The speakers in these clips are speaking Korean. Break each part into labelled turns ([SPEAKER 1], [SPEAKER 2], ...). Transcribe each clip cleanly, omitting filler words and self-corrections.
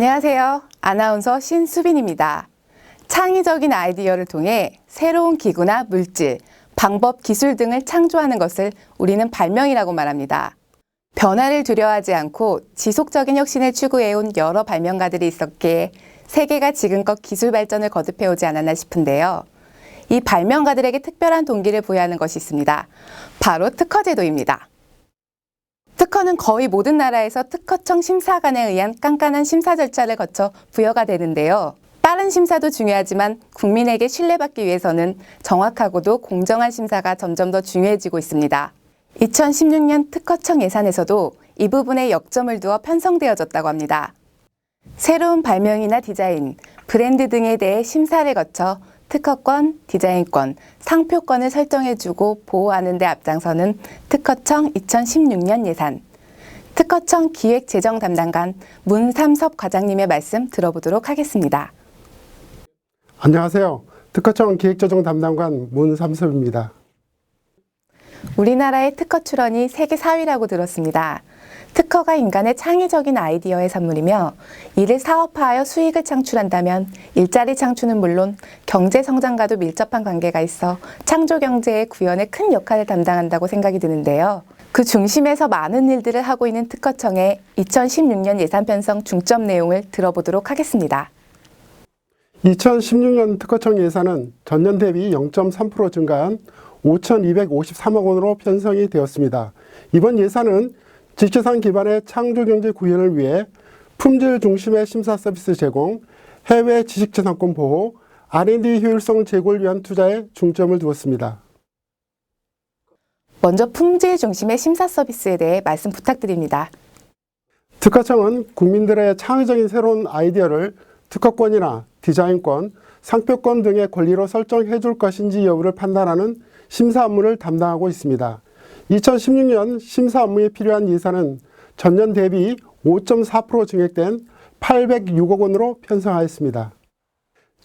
[SPEAKER 1] 안녕하세요. 아나운서 신수빈입니다. 창의적인 아이디어를 통해 새로운 기구나 물질, 방법, 기술 등을 창조하는 것을 우리는 발명이라고 말합니다. 변화를 두려워하지 않고 지속적인 혁신을 추구해온 여러 발명가들이 있었기에 세계가 지금껏 기술 발전을 거듭해오지 않았나 싶은데요. 이 발명가들에게 특별한 동기를 부여하는 것이 있습니다. 바로 특허제도입니다. 특허는 거의 모든 나라에서 특허청 심사관에 의한 깐깐한 심사 절차를 거쳐 부여가 되는데요. 빠른 심사도 중요하지만 국민에게 신뢰받기 위해서는 정확하고도 공정한 심사가 점점 더 중요해지고 있습니다. 2016년 특허청 예산에서도 이 부분에 역점을 두어 편성되어졌다고 합니다. 새로운 발명이나 디자인, 브랜드 등에 대해 심사를 거쳐 특허권, 디자인권, 상표권을 설정해주고 보호하는 데 앞장서는 특허청 2016년 예산. 특허청 기획재정 담당관 문삼섭 과장님의 말씀 들어보도록 하겠습니다.
[SPEAKER 2] 안녕하세요. 특허청 기획재정 담당관 문삼섭입니다.
[SPEAKER 1] 우리나라의 특허 출원이 세계 4위라고 들었습니다. 특허가 인간의 창의적인 아이디어의 산물이며 이를 사업화하여 수익을 창출한다면 일자리 창출은 물론 경제 성장과도 밀접한 관계가 있어 창조 경제의 구현에 큰 역할을 담당한다고 생각이 드는데요. 그 중심에서 많은 일들을 하고 있는 특허청의 2016년 예산 편성 중점 내용을 들어보도록 하겠습니다.
[SPEAKER 2] 2016년 특허청 예산은 전년 대비 0.3% 증가한 5,253억 원으로 편성이 되었습니다. 이번 예산은 지식재산 기반의 창조경제 구현을 위해 품질 중심의 심사 서비스 제공, 해외 지식재산권 보호, R&D 효율성 제고를 위한 투자에 중점을 두었습니다.
[SPEAKER 1] 먼저 품질 중심의 심사 서비스에 대해 말씀 부탁드립니다.
[SPEAKER 2] 특허청은 국민들의 창의적인 새로운 아이디어를 특허권이나 디자인권, 상표권 등의 권리로 설정해 줄 것인지 여부를 판단하는 심사 업무를 담당하고 있습니다. 2016년 심사 업무에 필요한 예산은 전년 대비 5.4% 증액된 806억 원으로 편성하였습니다.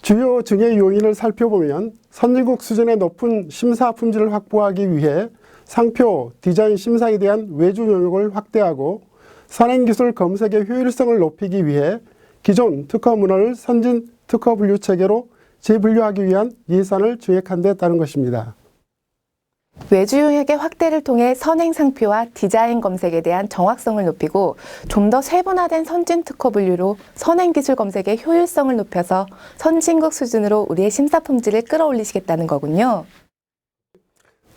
[SPEAKER 2] 주요 증액 요인을 살펴보면 선진국 수준의 높은 심사 품질을 확보하기 위해 상표, 디자인 심사에 대한 외주 영역을 확대하고 선행기술 검색의 효율성을 높이기 위해 기존 특허 문화를 선진 특허 분류 체계로 재분류하기 위한 예산을 증액한 데 따른 것입니다.
[SPEAKER 1] 외주 영역의 확대를 통해 선행 상표와 디자인 검색에 대한 정확성을 높이고 좀 더 세분화된 선진 특허 분류로 선행 기술 검색의 효율성을 높여서 선진국 수준으로 우리의 심사 품질을 끌어올리시겠다는 거군요.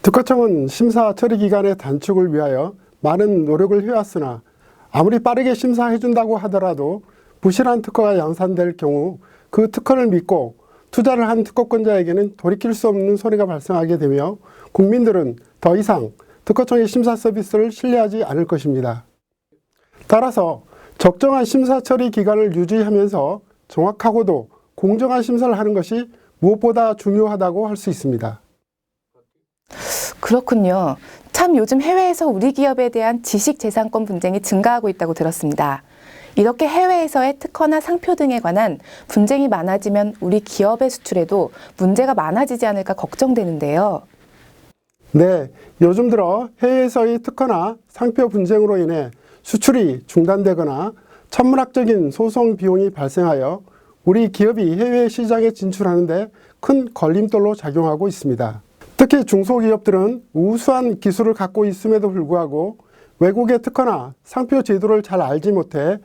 [SPEAKER 2] 특허청은 심사 처리 기간의 단축을 위하여 많은 노력을 해왔으나 아무리 빠르게 심사해준다고 하더라도 부실한 특허가 양산될 경우 그 특허를 믿고 투자를 한 특허권자에게는 돌이킬 수 없는 손해가 발생하게 되며 국민들은 더 이상 특허청의 심사 서비스를 신뢰하지 않을 것입니다. 따라서 적정한 심사 처리 기간을 유지하면서 정확하고도 공정한 심사를 하는 것이 무엇보다 중요하다고 할 수 있습니다.
[SPEAKER 1] 그렇군요. 참 요즘 해외에서 우리 기업에 대한 지식재산권 분쟁이 증가하고 있다고 들었습니다. 이렇게 해외에서의 특허나 상표 등에 관한 분쟁이 많아지면 우리 기업의 수출에도 문제가 많아지지 않을까 걱정되는데요.
[SPEAKER 2] 네, 요즘 들어 해외에서의 특허나 상표 분쟁으로 인해 수출이 중단되거나 천문학적인 소송 비용이 발생하여 우리 기업이 해외 시장에 진출하는 데 큰 걸림돌로 작용하고 있습니다. 특히 중소기업들은 우수한 기술을 갖고 있음에도 불구하고 외국의 특허나 상표 제도를 잘 알지 못해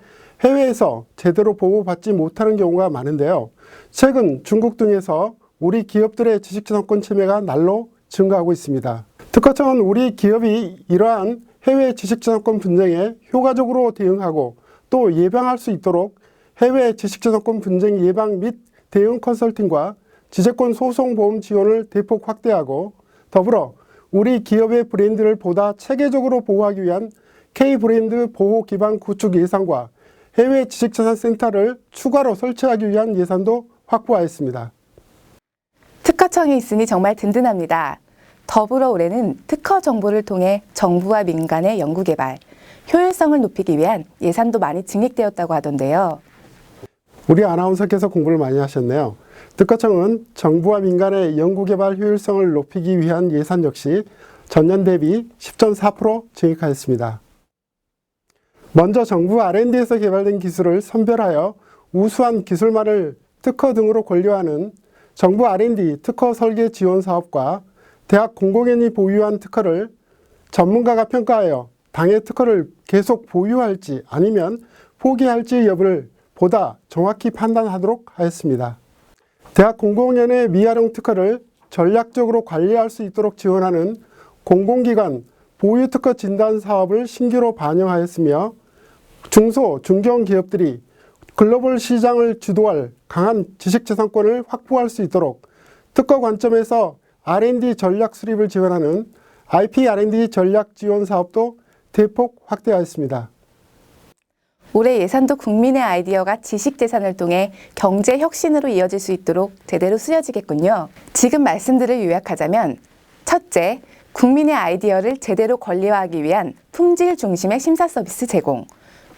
[SPEAKER 2] 해외에서 제대로 보호받지 못하는 경우가 많은데요. 최근 중국 등에서 우리 기업들의 지식재산권 침해가 날로 증가하고 있습니다. 특허청은 우리 기업이 이러한 해외 지식재산권 분쟁에 효과적으로 대응하고 또 예방할 수 있도록 해외 지식재산권 분쟁 예방 및 대응 컨설팅과 지재권 소송 보험 지원을 대폭 확대하고 더불어 우리 기업의 브랜드를 보다 체계적으로 보호하기 위한 K브랜드 보호 기반 구축 예산과 해외 지식재산센터를 추가로 설치하기 위한 예산도 확보하였습니다.
[SPEAKER 1] 특허청이 있으니 정말 든든합니다. 더불어 올해는 특허 정보를 통해 정부와 민간의 연구개발, 효율성을 높이기 위한 예산도 많이 증액되었다고 하던데요.
[SPEAKER 2] 우리 아나운서께서 공부를 많이 하셨네요. 특허청은 정부와 민간의 연구개발 효율성을 높이기 위한 예산 역시 전년 대비 10.4% 증액하였습니다. 먼저 정부 R&D에서 개발된 기술을 선별하여 우수한 기술만을 특허 등으로 권료하는 정부 R&D 특허 설계 지원 사업과 대학 공공연히 보유한 특허를 전문가가 평가하여 당의 특허를 계속 보유할지 아니면 포기할지 여부를 보다 정확히 판단하도록 하였습니다. 대학 공공연의 미활용 특허를 전략적으로 관리할 수 있도록 지원하는 공공기관 보유 특허 진단 사업을 신규로 반영하였으며 중소, 중견기업들이 글로벌 시장을 주도할 강한 지식재산권을 확보할 수 있도록 특허 관점에서 R&D 전략 수립을 지원하는 IP R&D 전략 지원 사업도 대폭 확대하였습니다.
[SPEAKER 1] 올해 예산도 국민의 아이디어가 지식재산을 통해 경제 혁신으로 이어질 수 있도록 제대로 쓰여지겠군요. 지금 말씀들을 요약하자면 첫째, 국민의 아이디어를 제대로 권리화하기 위한 품질 중심의 심사 서비스 제공.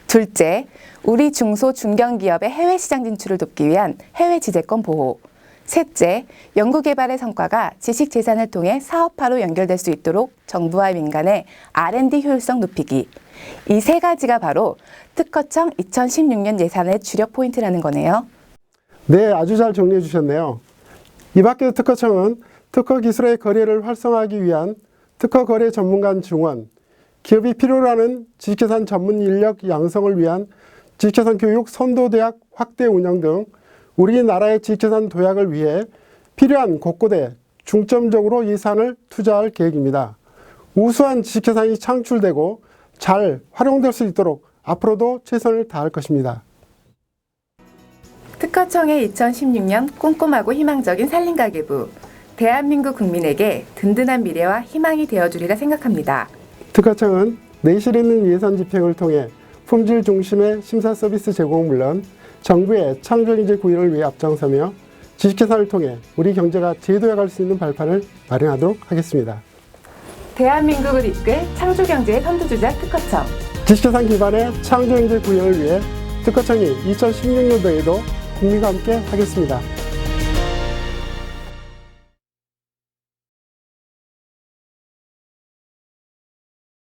[SPEAKER 1] 둘째, 우리 중소 중견기업의 해외 시장 진출을 돕기 위한 해외 지재권 보호. 셋째, 연구개발의 성과가 지식재산을 통해 사업화로 연결될 수 있도록 정부와 민간의 R&D 효율성 높이기. 이 세 가지가 바로 특허청 2016년 예산의 주력 포인트라는 거네요.
[SPEAKER 2] 네, 아주 잘 정리해 주셨네요. 이 밖에도 특허청은 특허 기술의 거래를 활성화하기 위한 특허 거래 전문가 증원, 기업이 필요로 하는 지식재산 전문 인력 양성을 위한 지식재산 교육 선도대학 확대 운영 등 우리나라의 지식재산 도약을 위해 필요한 곳곳에 중점적으로 예산을 투자할 계획입니다. 우수한 지식재산이 창출되고 잘 활용될 수 있도록 앞으로도 최선을 다할 것입니다.
[SPEAKER 1] 특허청의 2016년 꼼꼼하고 희망적인 산림가계부. 대한민국 국민에게 든든한 미래와 희망이 되어주리라 생각합니다.
[SPEAKER 2] 특허청은 내실 있는 예산 집행을 통해 품질 중심의 심사 서비스 제공은 물론 정부의 창조경제 구현을 위해 앞장서며 지식재산을 통해 우리 경제가 재도약할 수 있는 발판을 마련하도록 하겠습니다.
[SPEAKER 1] 대한민국을 이끌 창조경제의 선두주자 특허청.
[SPEAKER 2] 지식재산 기반의 창조경제 구현을 위해 특허청이 2016년도에도 국민과 함께 하겠습니다.